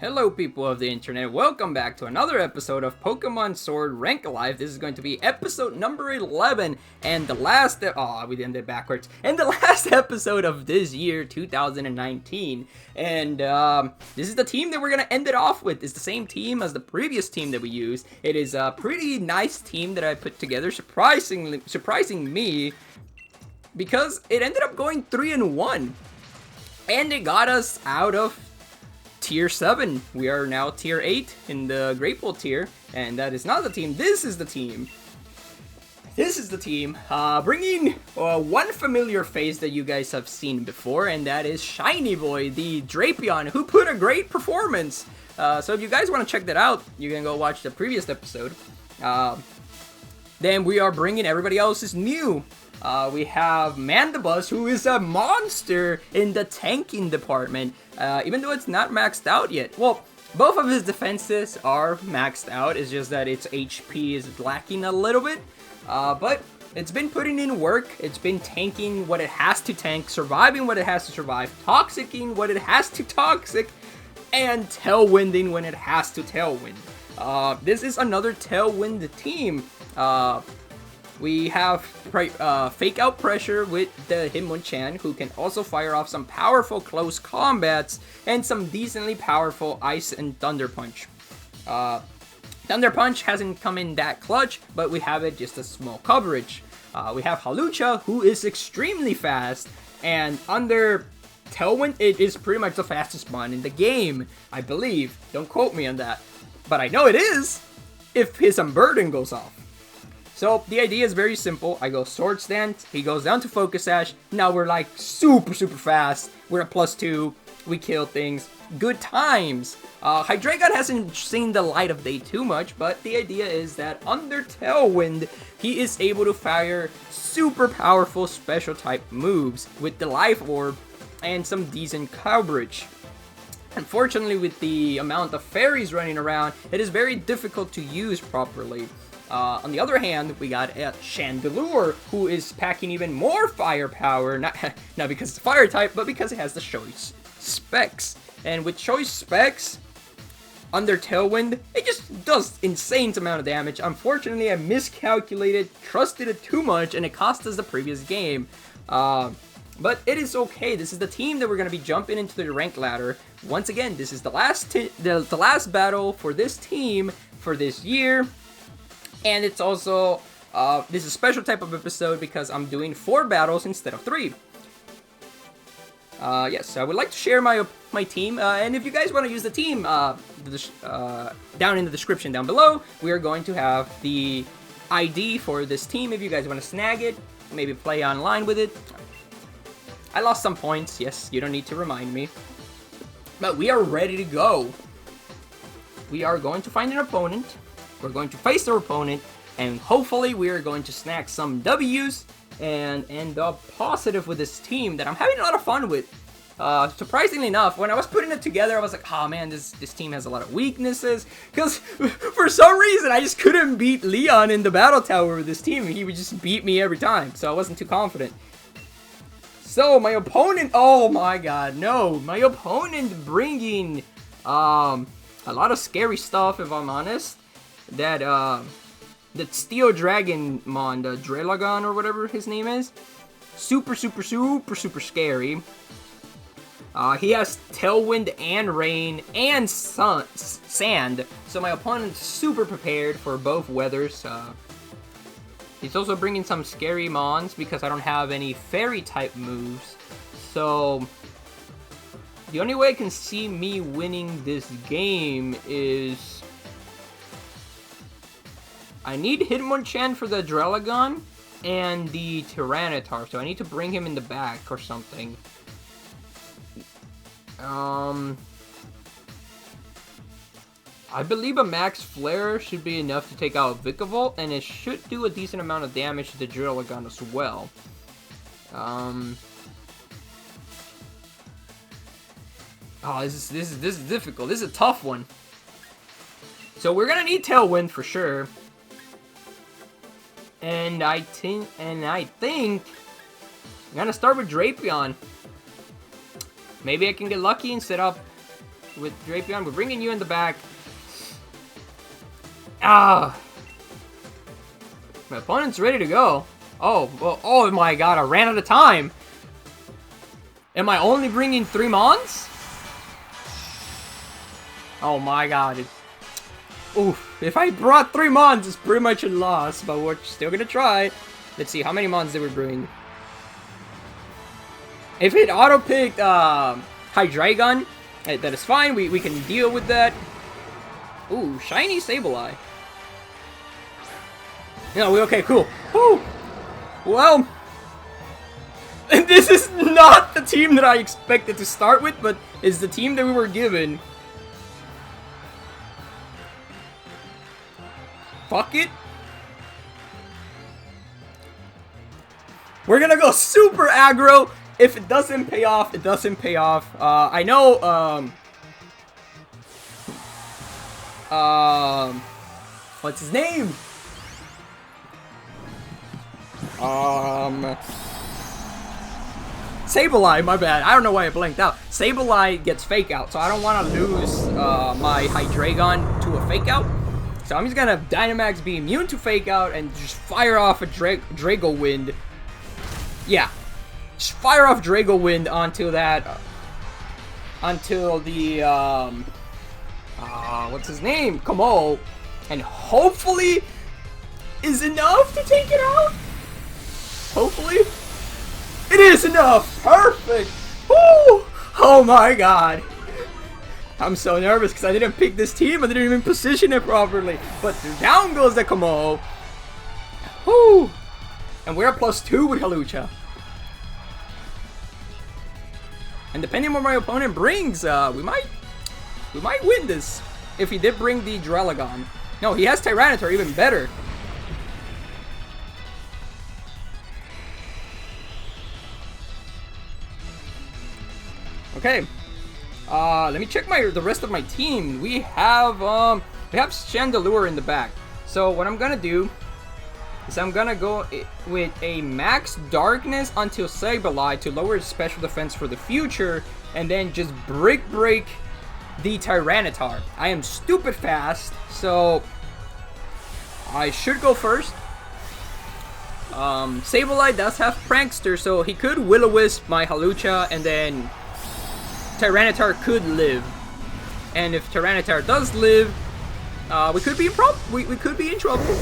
Hello people of the internet, welcome back to another episode of Pokemon Sword Rank Alive. This is going to be episode number 11 and the last, we did it backwards, and the last episode of this year, 2019. And this is the team that we're going to end it off with. It's the same team as the previous team that we used. It is a pretty nice team that I put together, surprising me, because it ended up going 3-1. And it got us out of Tier 7. We are now Tier 8 in the Greatball tier, and that is not the team. This is the team. This is the team, bringing one familiar face that you guys have seen before, and that is Shiny Boy, the Drapion, who put a great performance. So if you guys want to check that out, you can go watch the previous episode. Then we are bringing everybody else's new. We have Mandibus, who is a monster in the tanking department, even though it's not maxed out yet. Well, both of his defenses are maxed out, it's just that its HP is lacking a little bit, but it's been putting in work. It's been tanking what it has to tank, surviving what it has to survive, toxicking what it has to toxic, and tailwinding when it has to tailwind. This is another tailwind team. We have Fake Out Pressure with the Hitmonchan, who can also fire off some powerful close combats and some decently powerful Ice and Thunder Punch. Thunder Punch hasn't come in that clutch, but we have it just a small coverage. We have Hawlucha, who is extremely fast, and under Tailwind, it is pretty much the fastest mon in the game, I believe. Don't quote me on that, but I know it is if his Unburden goes off. So the idea is very simple. I go Swords Dance, he goes down to Focus Sash. Now we're like super fast. We're at +2. We kill things. Good times. Hydreigon hasn't seen the light of day too much, but the idea is that under Tailwind, he is able to fire super powerful special type moves with the Life Orb and some decent coverage. Unfortunately, with the amount of fairies running around, it is very difficult to use properly. On the other hand, we got Chandelure, who is packing even more firepower, not because it's a fire type, but because it has the choice specs. And with choice specs, under Tailwind, it just does insane amount of damage. Unfortunately, I miscalculated, trusted it too much, and it cost us the previous game. But it is okay. This is the team that we're going to be jumping into the rank ladder. Once again, this is the last battle for this team for this year. And it's also, this is a special type of episode because I'm doing 4 battles instead of 3. Yes, I would like to share my team, and if you guys want to use the team, down in the description down below, we are going to have the ID for this team if you guys want to snag it, maybe play online with it. I lost some points, yes, you don't need to remind me. But we are ready to go. We are going to find an opponent. We're going to face our opponent, and hopefully we are going to snag some W's and end up positive with this team that I'm having a lot of fun with. Surprisingly enough, when I was putting it together, I was like, oh man, this team has a lot of weaknesses, because for some reason I just couldn't beat Leon in the battle tower with this team. He would just beat me every time, so I wasn't too confident. So my opponent, oh my god, no, my opponent bringing a lot of scary stuff, if I'm honest. That Steel Dragon mon, the Drelagon or whatever his name is, super scary. He has Tailwind and Rain and Sand, so my opponent's super prepared for both weathers. He's also bringing some scary mons because I don't have any fairy type moves, so the only way I can see me winning this game is I need Hitmonchan for the Drelagon and the Tyranitar, so I need to bring him in the back or something. I believe a Max Flare should be enough to take out Vikavolt, and it should do a decent amount of damage to the Drelagon as well. Oh, this is difficult. This is a tough one. So we're gonna need Tailwind for sure. And I think I'm gonna start with Drapion. Maybe I can get lucky and set up with Drapion. We're bringing you in the back. Ah! My opponent's ready to go. Oh, well, oh my god, I ran out of time. Am I only bringing 3 Mons? Oh my god. Oof, if I brought 3 Mons, it's pretty much a loss, but we're still gonna try. Let's see, how many Mons did we bring? If it auto-picked Hydreigon, that is fine, we can deal with that. Ooh, shiny Sableye. No, okay, cool. Woo! Well, this is not the team that I expected to start with, but it's the team that we were given. Fuck it. We're gonna go super aggro. If it doesn't pay off, it doesn't pay off. I know, what's his name? Sableye, my bad. I don't know why I blanked out. Sableye gets Fake Out, so I don't want to lose my Hydreigon to a Fake Out. So I'm just gonna Dynamax, be immune to Fake Out, and just fire off a Drago Wind. Yeah. Just fire off Drago Wind onto that, until the, what's his name? Kamo. And hopefully is enough to take it out. Hopefully. It is enough. Perfect. Woo! Oh my god. I'm so nervous because I didn't pick this team. I didn't even position it properly. But down goes the Kamo. Woo! And we're at +2 with Hawlucha. And depending on what my opponent brings, we might win this. If he did bring the Drelagon. No, he has Tyranitar, even better. Okay. Let me check the rest of my team. We have Chandelure in the back. So what I'm gonna do is I'm gonna go with a Max Darkness until Sableye to lower its special defense for the future, and then just break the Tyranitar. I am stupid fast, so I should go first. Sableye does have Prankster, so he could Will-O-Wisp my Hawlucha, and then Tyranitar could live. And if Tyranitar does live, we could be in trouble.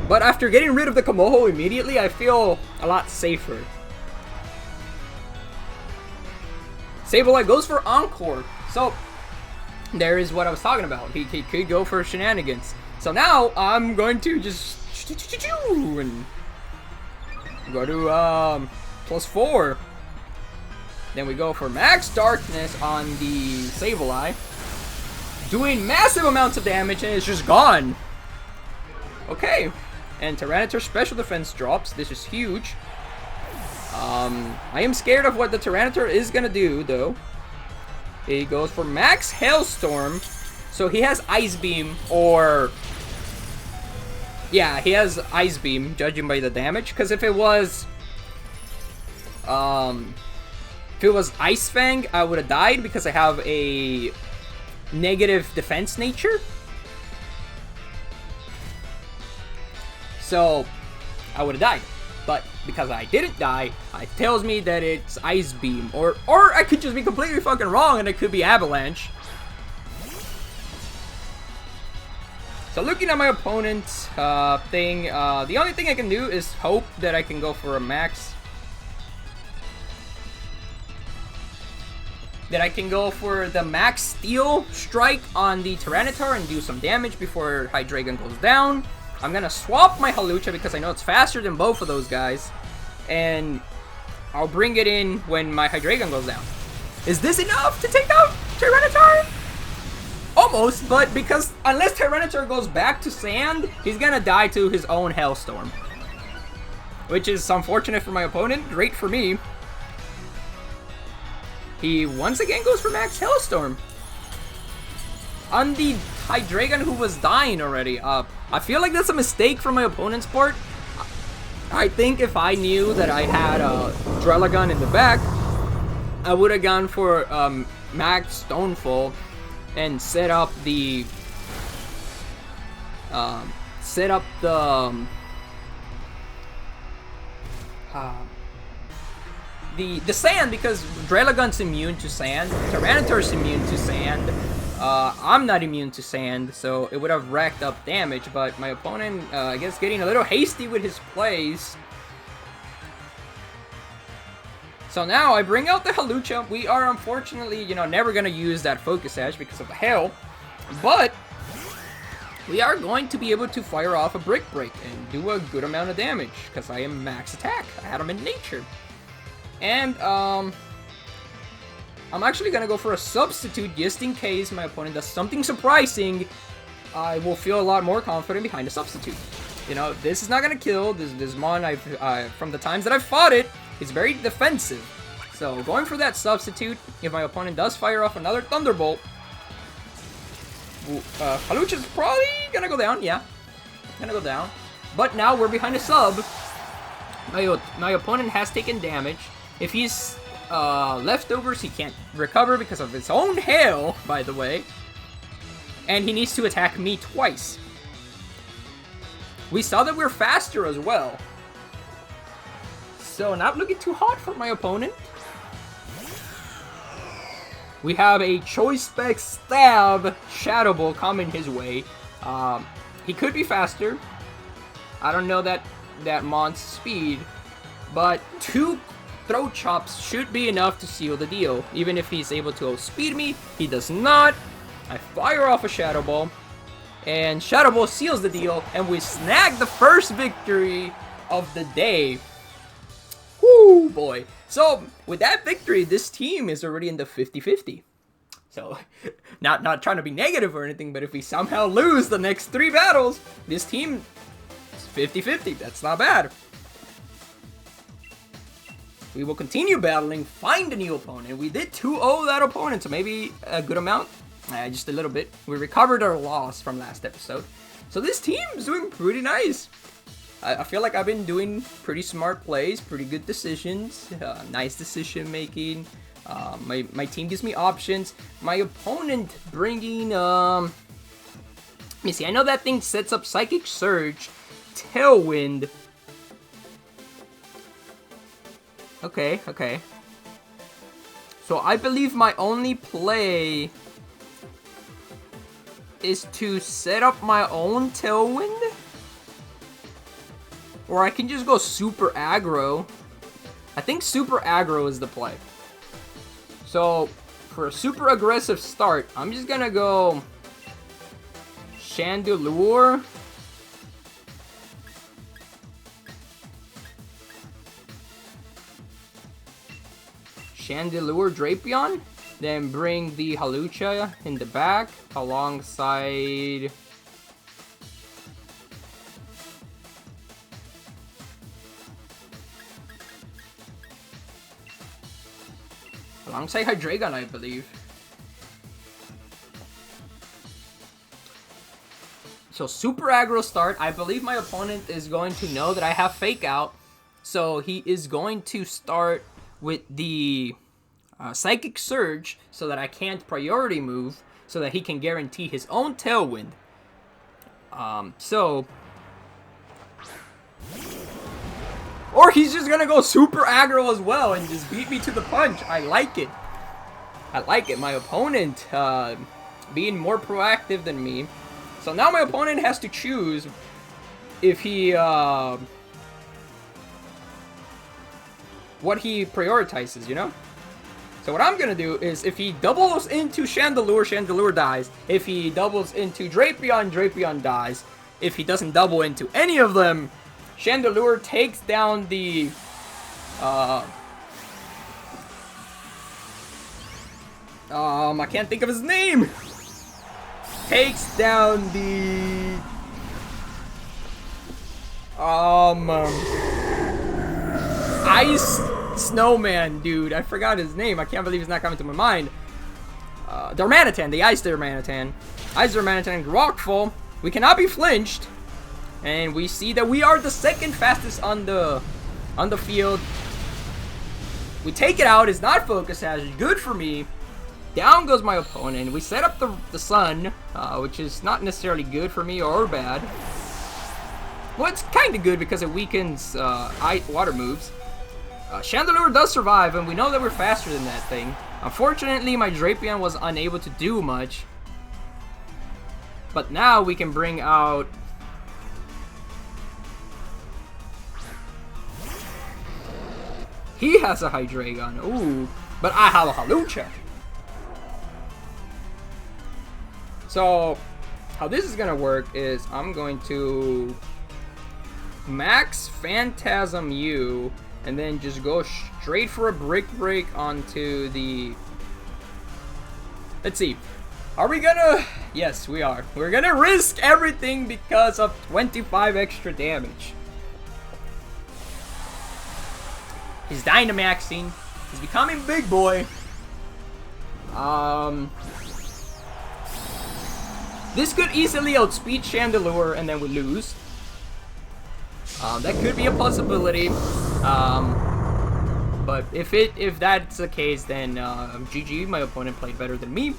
But after getting rid of the Komoho immediately, I feel a lot safer. Sableye goes for Encore. So, there is what I was talking about. He could go for shenanigans. So now, I'm going to just and go to +4. Then we go for Max Darkness on the Sableye, doing massive amounts of damage, and it's just gone. Okay. And Tyranitar special defense drops. This is huge. I am scared of what the Tyranitar is gonna do, though. He goes for Max Hailstorm. So he has Ice Beam, or... yeah, he has Ice Beam, judging by the damage. Because if it was... Ice Fang, I would have died because I have a negative defense nature. So, I would have died. But because I didn't die, it tells me that it's Ice Beam. Or I could just be completely fucking wrong and it could be Avalanche. So looking at my opponent's thing, the only thing I can do is hope that I can go for a max. That I can go for the Max Steel Strike on the Tyranitar and do some damage before Hydreigon goes down. I'm gonna swap my Hawlucha because I know it's faster than both of those guys. And I'll bring it in when my Hydreigon goes down. Is this enough to take out Tyranitar? Almost, but because unless Tyranitar goes back to Sand, he's gonna die to his own Hailstorm. Which is unfortunate for my opponent, great for me. He once again goes for Max Hailstorm on the Hydreigon who was dying already. I feel like that's a mistake from my opponent's part. I think if I knew that I had a Drelagon in the back, I would have gone for max Stonefall and set up the the sand, because Drailagon's immune to sand, Tyranitar's immune to sand, I'm not immune to sand, so it would have racked up damage, but my opponent, I guess, getting a little hasty with his plays. So now I bring out the Hawlucha. We are unfortunately, you know, never going to use that Focus Sash because of the hail, but we are going to be able to fire off a Brick Break and do a good amount of damage because I am max attack. I had him in nature. And, I'm actually going to go for a substitute just in case my opponent does something surprising. I will feel a lot more confident behind a substitute. You know, this is not going to kill. This Mon, from the times that I've fought it, is very defensive. So, going for that substitute, if my opponent does fire off another Thunderbolt, Hawlucha's probably going to go down, yeah. Going to go down. But now we're behind a sub. My opponent has taken damage. If he's leftovers, he can't recover because of his own hail, by the way. And he needs to attack me twice. We saw that we're faster as well. So not looking too hot for my opponent. We have a Choice Spec Stab Shadow Ball coming his way. He could be faster. I don't know that Mon's speed. But 2 Throat Chops should be enough to seal the deal. Even if he's able to outspeed me, he does not. I fire off a Shadow Ball. And Shadow Ball seals the deal. And we snag the first victory of the day. Woo, boy. So, with that victory, this team is already in the 50-50. So, not trying to be negative or anything, but if we somehow lose the next 3 battles, this team is 50-50. That's not bad. We will continue battling, find a new opponent. We did 2-0 that opponent, so maybe a good amount. Just a little bit. We recovered our loss from last episode. So this team is doing pretty nice. I feel like I've been doing pretty smart plays, pretty good decisions, nice decision making. My team gives me options. My opponent bringing, let me see, I know that thing sets up Psychic Surge, Tailwind. Okay. So I believe my only play is to set up my own Tailwind. Or I can just go super aggro. I think super aggro is the play. So, for a super aggressive start, I'm just gonna go Chandelure. Chandelure Drapion. Then bring the Hawlucha in the back alongside... alongside Hydreigon, I believe. So super aggro start. I believe my opponent is going to know that I have Fake Out. So he is going to start with the Psychic Surge so that I can't priority move, so that he can guarantee his own Tailwind. Or he's just gonna go super aggro as well and just beat me to the punch. I like it. I like it. My opponent being more proactive than me. So now my opponent has to choose if he what he prioritizes, you know? So what I'm gonna do is, if he doubles into Chandelure, Chandelure dies. If he doubles into Drapion, Drapion dies. If he doesn't double into any of them, Chandelure takes down the I can't think of his name. Takes down the Ice Snowman dude. I forgot his name. I can't believe it's not coming to my mind. Darmanitan, the Ice Darmanitan. Ice Darmanitan, Rockfall. We cannot be flinched. And we see that we are the second fastest on the field. We take it out. It's not Focus Sash. Good for me. Down goes my opponent. We set up the sun, which is not necessarily good for me or bad. Well, it's kind of good because it weakens water moves. Chandelure does survive, and we know that we're faster than that thing. Unfortunately, my Drapion was unable to do much. But now we can bring out... He has a Hydreigon. Ooh. But I have a Hawlucha. So, how this is going to work is I'm going to max Phantasm U and then just go straight for a Brick Break onto the... Let's see. Are we gonna... Yes, we are. We're gonna risk everything because of 25 extra damage. He's Dynamaxing. He's becoming big boy. This could easily outspeed Chandelure and then we lose. That could be a possibility. But if that's the case, then GG, my opponent played better than me.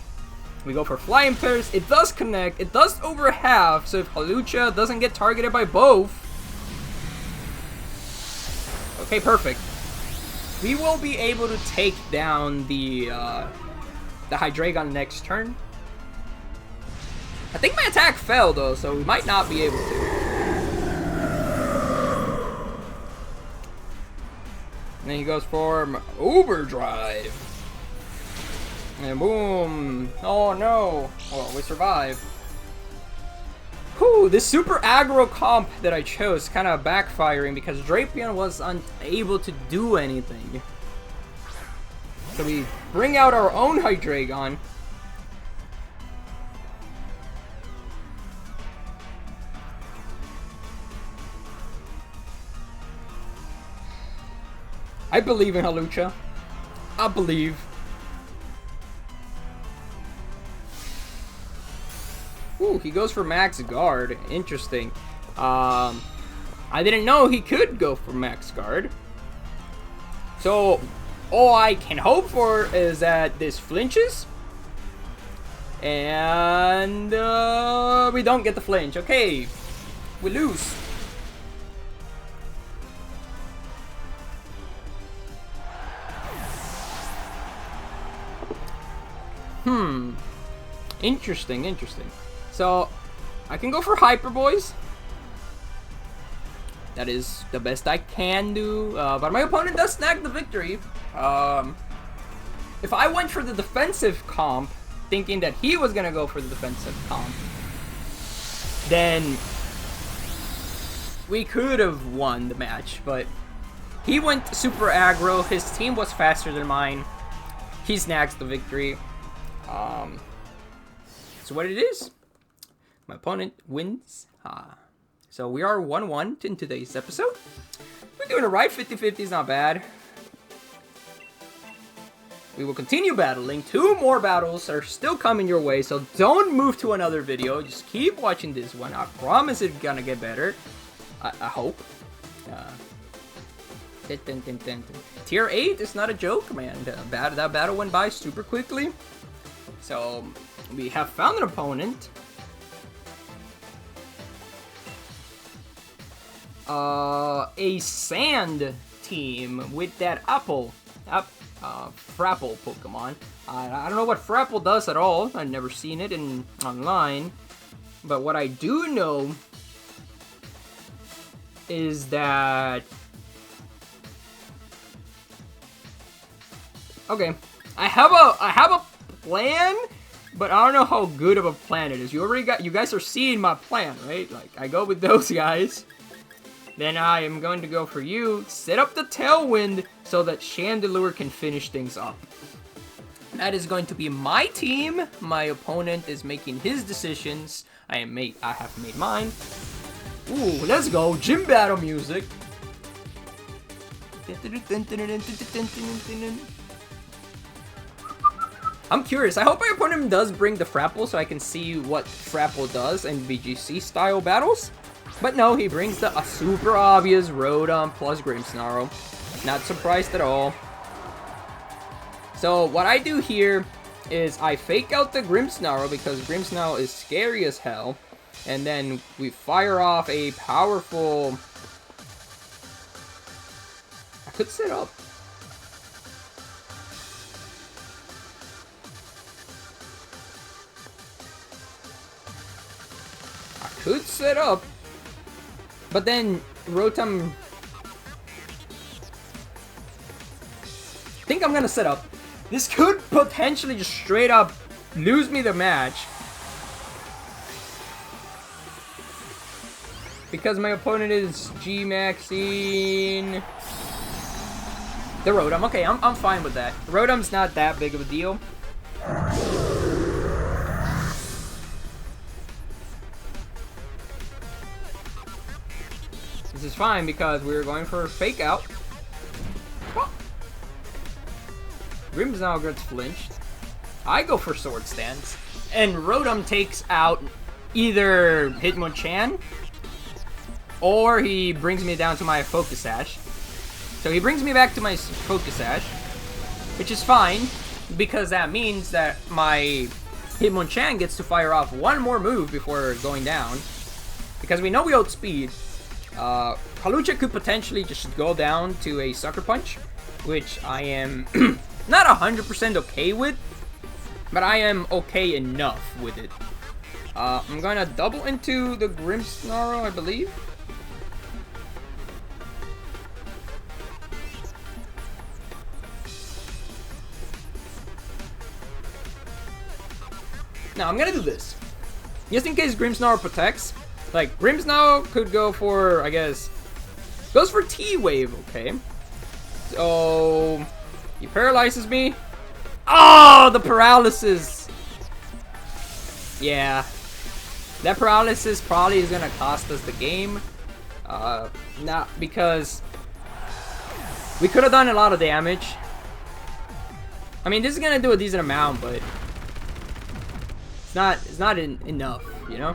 We go for Flying Pairs. It does connect. It does over half. So if Hawlucha doesn't get targeted by both, okay, perfect. We will be able to take down the Hydreigon next turn. I think my attack fell though, so we might not be able to. And then he goes for Overdrive. And boom. Oh no. Well, we survive. Whew, this super aggro comp that I chose kind of backfiring because Drapion was unable to do anything. So we bring out our own Hydreigon. I believe in Hawlucha. I believe. Ooh, he goes for Max Guard. Interesting. I didn't know he could go for Max Guard. So, all I can hope for is that this flinches. And we don't get the flinch. Okay, we lose. Interesting, interesting. So, I can go for Hyper Boys. That is the best I can do. But my opponent does snag the victory. If I went for the defensive comp, thinking that he was going to go for the defensive comp, then we could have won the match. But he went super aggro. His team was faster than mine. He snags the victory. So what it is, my opponent wins. So we are 1-1 in today's episode. We're doing it right. 50-50 is not bad. We will continue battling. 2 more battles are still coming your way, so don't move to another video. Just keep watching this one. I promise it's gonna get better. I hope. Tier 8 is not a joke, man. That battle went by super quickly. So we have found an opponent. A sand team with that Frapple Pokemon. I don't know what Frapple does at all. I've never seen it online. But what I do know is that... Okay, I have a plan, but I don't know how good of a plan it is. You guys are seeing my plan, right? Like, I go with those guys. Then I am going to go for you. Set up the Tailwind so that Chandelure can finish things up. That is going to be my team. My opponent is making his decisions. I have made mine. Ooh, let's go. Gym battle music. I'm curious. I hope my opponent does bring the Frapple so I can see what Frapple does in VGC style battles. But no, he brings a super obvious Rotom plus Grimmsnarl. Not surprised at all. So what I do here is I fake out the Grimmsnarl because Grimmsnarl is scary as hell. And then we fire off a powerful... I could set up. Could set up, but then Rotom. I think I'm gonna set up. This could potentially just straight up lose me the match because my opponent is G-Maxing the Rotom. Okay, I'm fine with that. Rotom's not that big of a deal. This is fine because we're going for a fake out. Oh. Grimmsnarl gets flinched. I go for Sword Stance. And Rotom takes out either Hitmonchan or he brings me down to my Focus Sash. So he brings me back to my Focus Sash, which is fine because that means that my Hitmonchan gets to fire off one more move before going down. Because we know we outspeed. Kalucha could potentially just go down to a Sucker Punch, which I am not 100% okay with, but I am okay enough with it. I'm gonna double into the Grimmsnarl, I believe. Now I'm gonna do this, just in case Grimmsnarl protects. Like, Grimmsnarl could go for, I guess, goes for T-Wave, okay. So, he paralyzes me. Oh, the paralysis. Yeah. That paralysis probably is going to cost us the game. Not because we could have done a lot of damage. I mean, this is going to do a decent amount, but it's not enough, you know?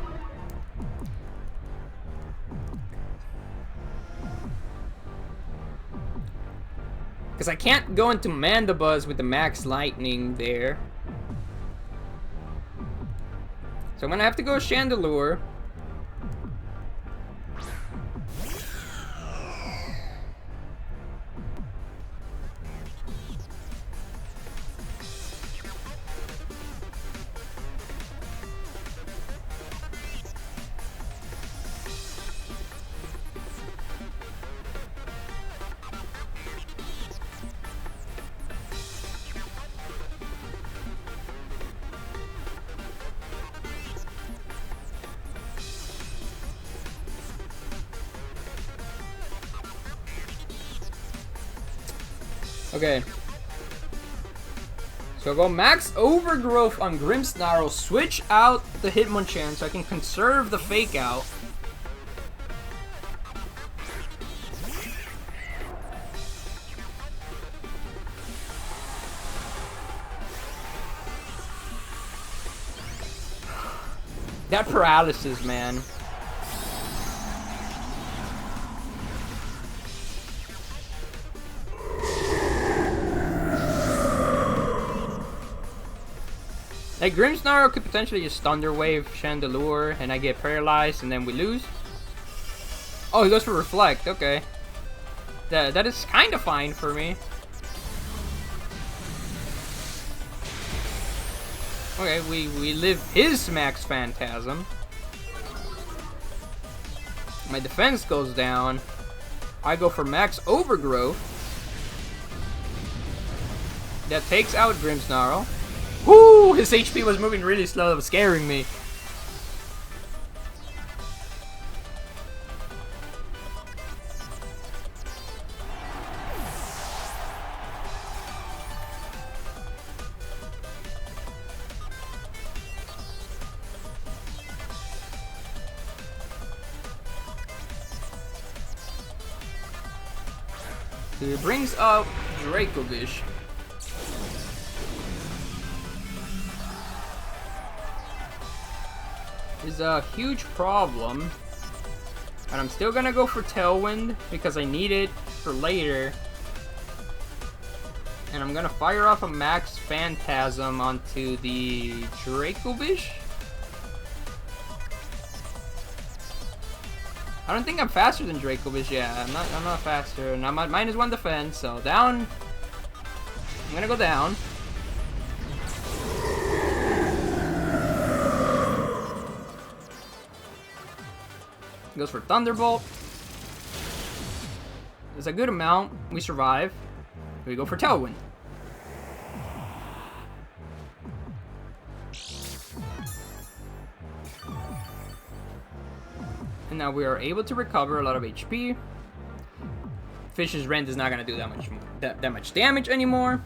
Because I can't go into Mandibuzz with the Max Lightning there. So I'm going to have to go Chandelure. Okay. So go Max Overgrowth on Grimmsnarl, switch out the Hitmonchan so I can conserve the Fake Out. That paralysis, man. Like, Grimmsnarl could potentially just Thunder Wave Chandelure and I get paralyzed and then we lose. Oh, he goes for Reflect, okay. That is kind of fine for me. Okay, we live his Max Phantasm. My defense goes down. I go for Max Overgrowth. That takes out Grimmsnarl. Whoo! His HP was moving really slow. It was scaring me. So he brings up Dracovish. Is a huge problem, but I'm still gonna go for Tailwind because I need it for later. And I'm gonna fire off a Max Phantasm onto the Dracovish. I don't think I'm faster than Dracovish. Yeah, I'm not faster. And I'm at -1 defense, so down. I'm gonna go down. Goes for Thunderbolt. There's a good amount. We survive. We go for Tailwind. And now we are able to recover a lot of HP. Fish's Rend is not gonna do that much damage anymore.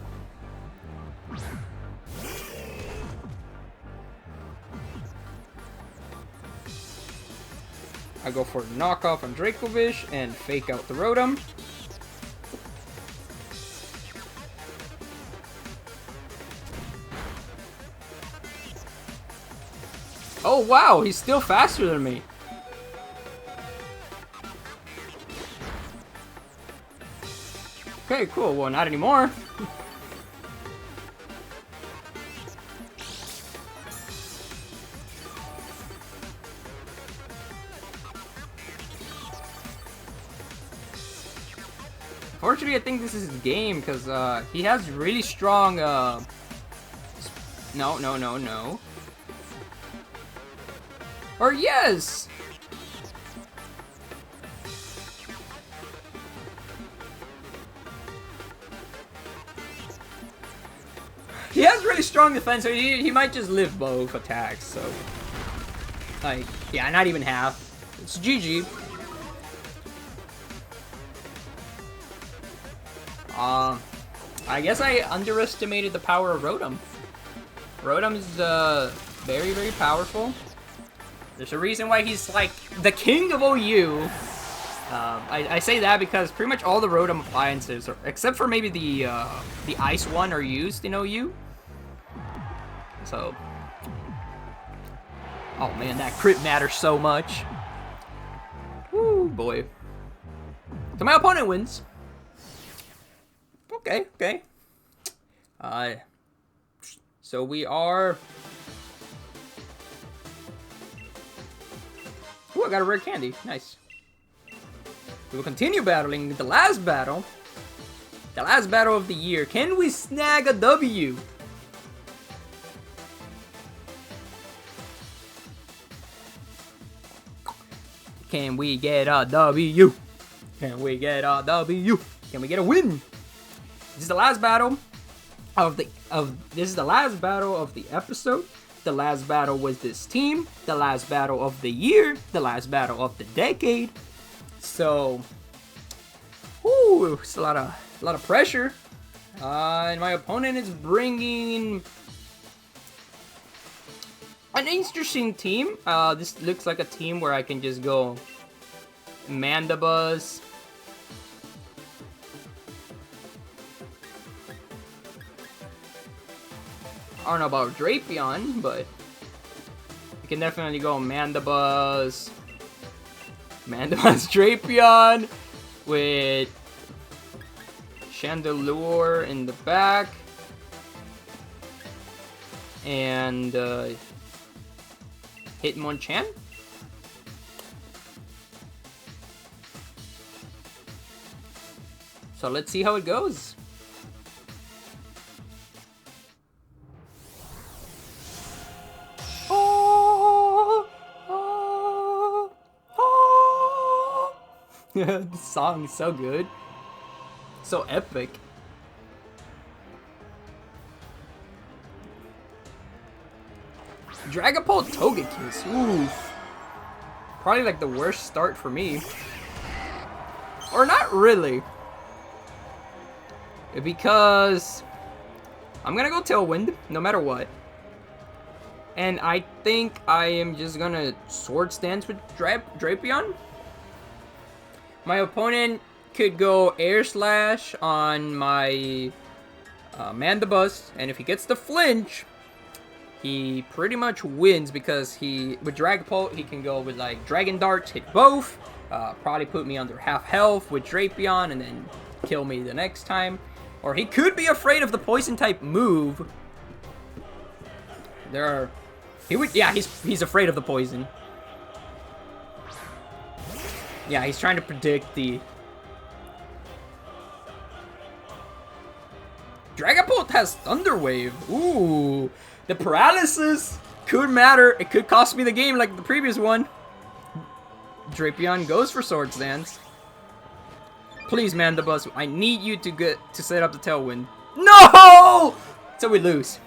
I go for knockoff on Dracovish and fake out the Rotom. Oh wow, he's still faster than me. Okay, cool. Well, not anymore. Unfortunately, I think this is his game because he has really strong. No. Or yes. He has really strong defense, so he might just live both attacks. So, like, yeah, not even half. It's GG. I guess I underestimated the power of Rotom. Rotom is very, very powerful. There's a reason why he's like the king of OU. I say that because pretty much all the Rotom appliances, except for maybe the ice one, are used in OU. So, oh man, that crit matters so much. Woo, boy. So my opponent wins. Okay. So we are. Ooh, I got a rare candy. Nice. We will continue battling the last battle. The last battle of the year. Can we snag a W? Can we get a W? Can we get a W? Can we get a win? This is the last battle of the episode. The last battle was this team. The last battle of the year. The last battle of the decade. So, it's a lot of pressure. And my opponent is bringing an interesting team. This looks like a team where I can just go Mandibuzz. I don't know about Drapion, but you can definitely go Mandibuzz, Drapion with Chandelure in the back, and Hitmonchan. So let's see how it goes. This song is so good. So epic. Dragapult Togekiss. Oof. Probably like the worst start for me. Or not really. Because I'm gonna go Tailwind no matter what. And I think I am just gonna Sword Stance with Drapion. My opponent could go Air Slash on my Mandibuzz, and if he gets the flinch, he pretty much wins because with Dragapult, he can go with like Dragon Darts, hit both, probably put me under half health with Drapion, and then kill me the next time. Or he could be afraid of the poison type move. Yeah, he's afraid of the poison. Yeah, he's trying to predict the... Dragapult has Thunder Wave. Ooh. The paralysis could matter. It could cost me the game like the previous one. Drapion goes for Swords Dance. Please, Mandibuzz, I need you to set up the Tailwind. No! So we lose.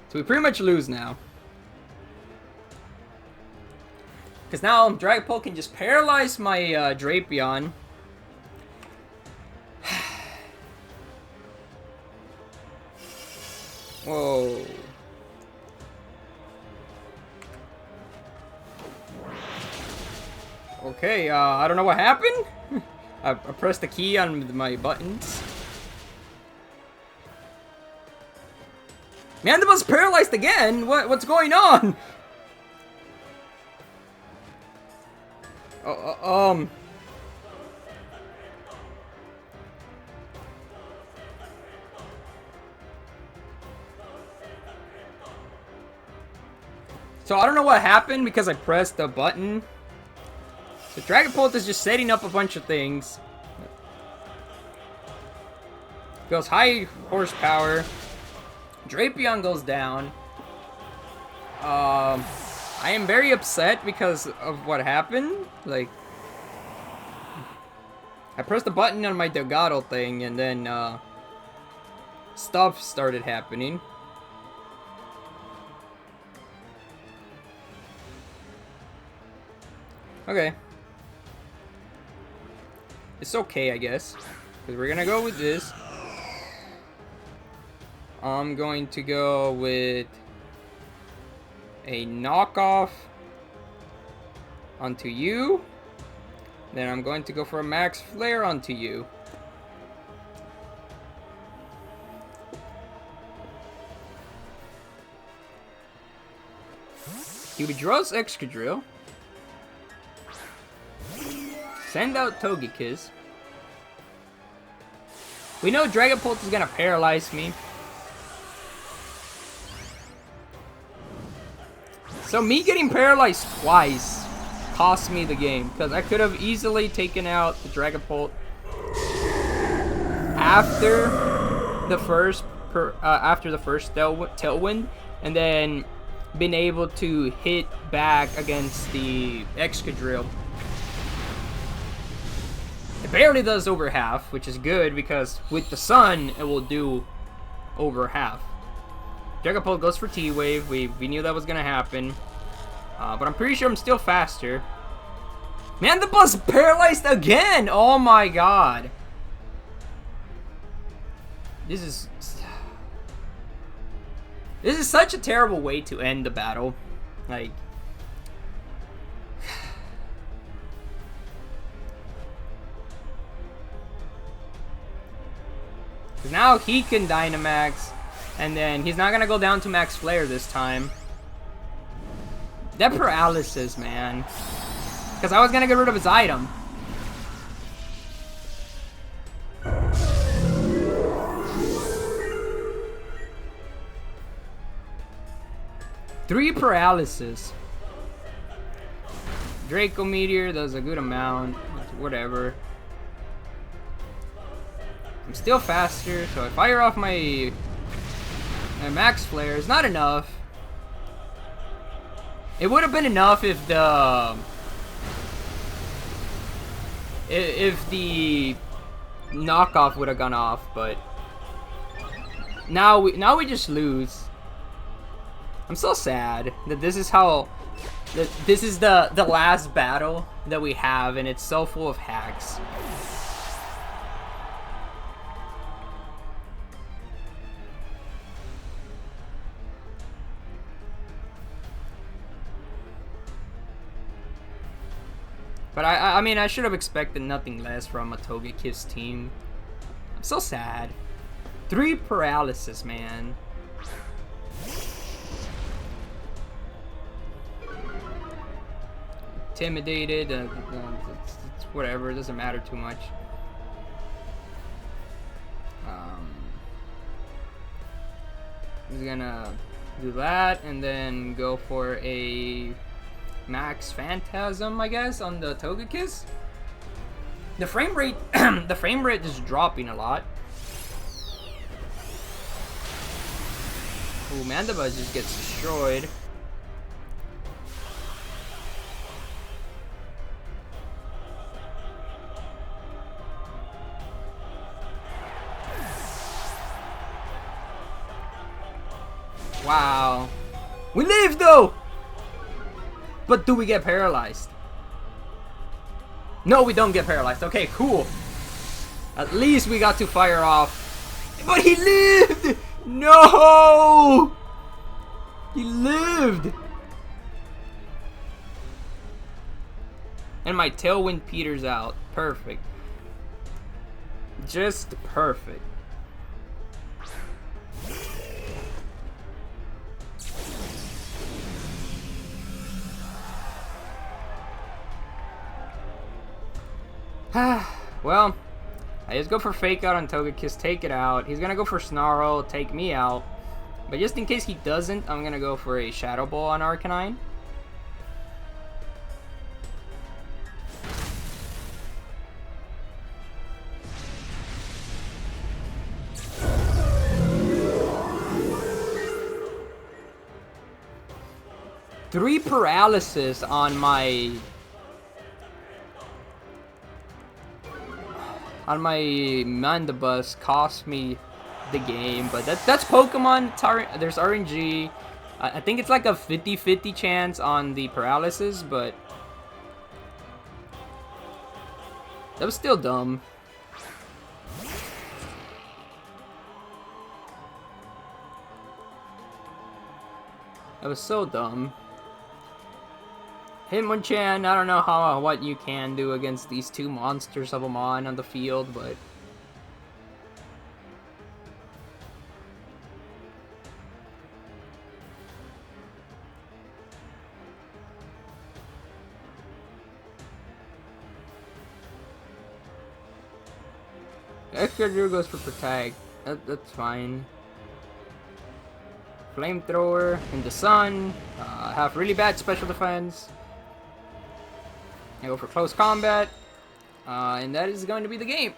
So we pretty much lose now. Because now Dragapult can just paralyze my Drapion. Whoa. Okay, I don't know what happened. I pressed the key on my buttons. Mandibuzz paralyzed again? What's going on? So I don't know what happened because I pressed the button. So Dragapult is just setting up a bunch of things. Goes high horsepower. Drapion goes down. I am very upset because of what happened. Like, I pressed the button on my Delgado thing and then stuff started happening. Okay. It's okay, I guess. Because we're gonna go with this. I'm going to go with a knockoff onto you. Then I'm going to go for a max flare onto you. He withdraws Excadrill. Send out Togekiss. We know Dragapult is gonna paralyze me. So me getting paralyzed twice cost me the game, because I could have easily taken out the Dragapult after the first Tailwind, and then been able to hit back against the Excadrill. It barely does over half, which is good because with the sun, it will do over half. Dragapult goes for T-Wave. We knew that was going to happen. But I'm pretty sure I'm still faster. Man, the bus paralyzed again! Oh my god. This is such a terrible way to end the battle. Like... now he can Dynamax, and then he's not gonna go down to Max Flare this time. That paralysis, man. Because I was gonna get rid of his item. Three paralysis. Draco Meteor does a good amount. Whatever. I'm still faster, so I fire off my Max Flare. It's not enough. It would have been enough if the knockoff would have gone off, but now we just lose. I'm so sad that this is the last battle that we have, and it's so full of hacks. But I mean, I should have expected nothing less from a Togekiss team. I'm so sad. 3 paralysis, man. Intimidated. It's whatever. It doesn't matter too much. He's gonna do that and then go for a Max Phantasm, I guess, on the Togekiss. The frame rate, the frame rate is dropping a lot. Ooh, Mandibuzz just gets destroyed. Wow. We live though! But do we get paralyzed? No, we don't get paralyzed. Okay, cool. At least we got to fire off. But he lived! No! He lived! And my Tailwind peters out. Perfect. Just perfect. Well, I just go for Fake Out on Togekiss, take it out. He's gonna go for Snarl, take me out. But just in case he doesn't, I'm gonna go for a Shadow Ball on Arcanine. Three paralysis on my Mandibuzz cost me the game, but that's Pokemon. There's RNG. I think it's like a 50-50 chance on the paralysis, but that was still dumb. That was so dumb. Hitmonchan, I don't know what you can do against these two monsters of a mon on the field, but Excadrill goes for Protect. That's fine. Flamethrower in the sun. Have really bad special defense. I go for Close Combat. And that is going to be the game.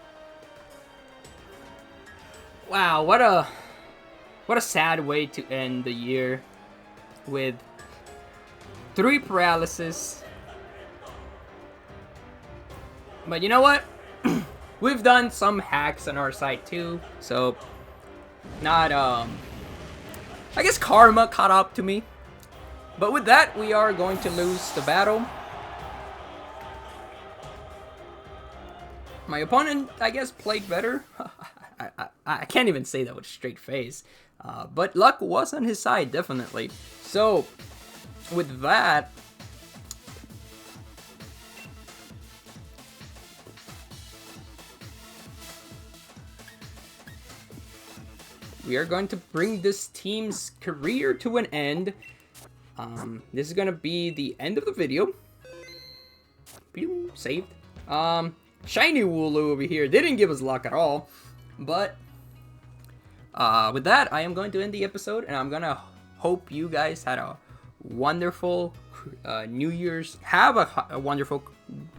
Wow, what a sad way to end the year with 3 paralysis. But you know what? We've done some hacks on our side too, so not I guess karma caught up to me. But with that, we are going to lose the battle. My opponent, I guess, played better. I can't even say that with a straight face. But luck was on his side, definitely. So, with that, we are going to bring this team's career to an end. This is going to be the end of the video. Saved. Shiny Wooloo over here didn't give us luck at all, but with that, I am going to end the episode, and I'm gonna hope you guys had a wonderful New Year's. Have a wonderful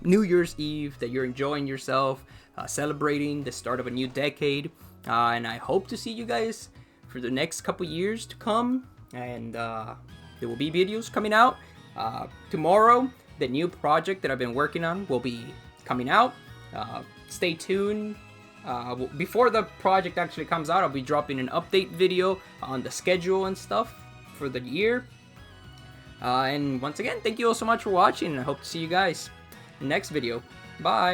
New Year's Eve, that you're enjoying yourself, celebrating the start of a new decade, and I hope to see you guys for the next couple years to come. And there will be videos coming out tomorrow. The new project that I've been working on will be coming out. Stay tuned. Before the project actually comes out, I'll be dropping an update video on the schedule and stuff for the year. And once again, thank you all so much for watching, and I hope to see you guys in the next video. Bye!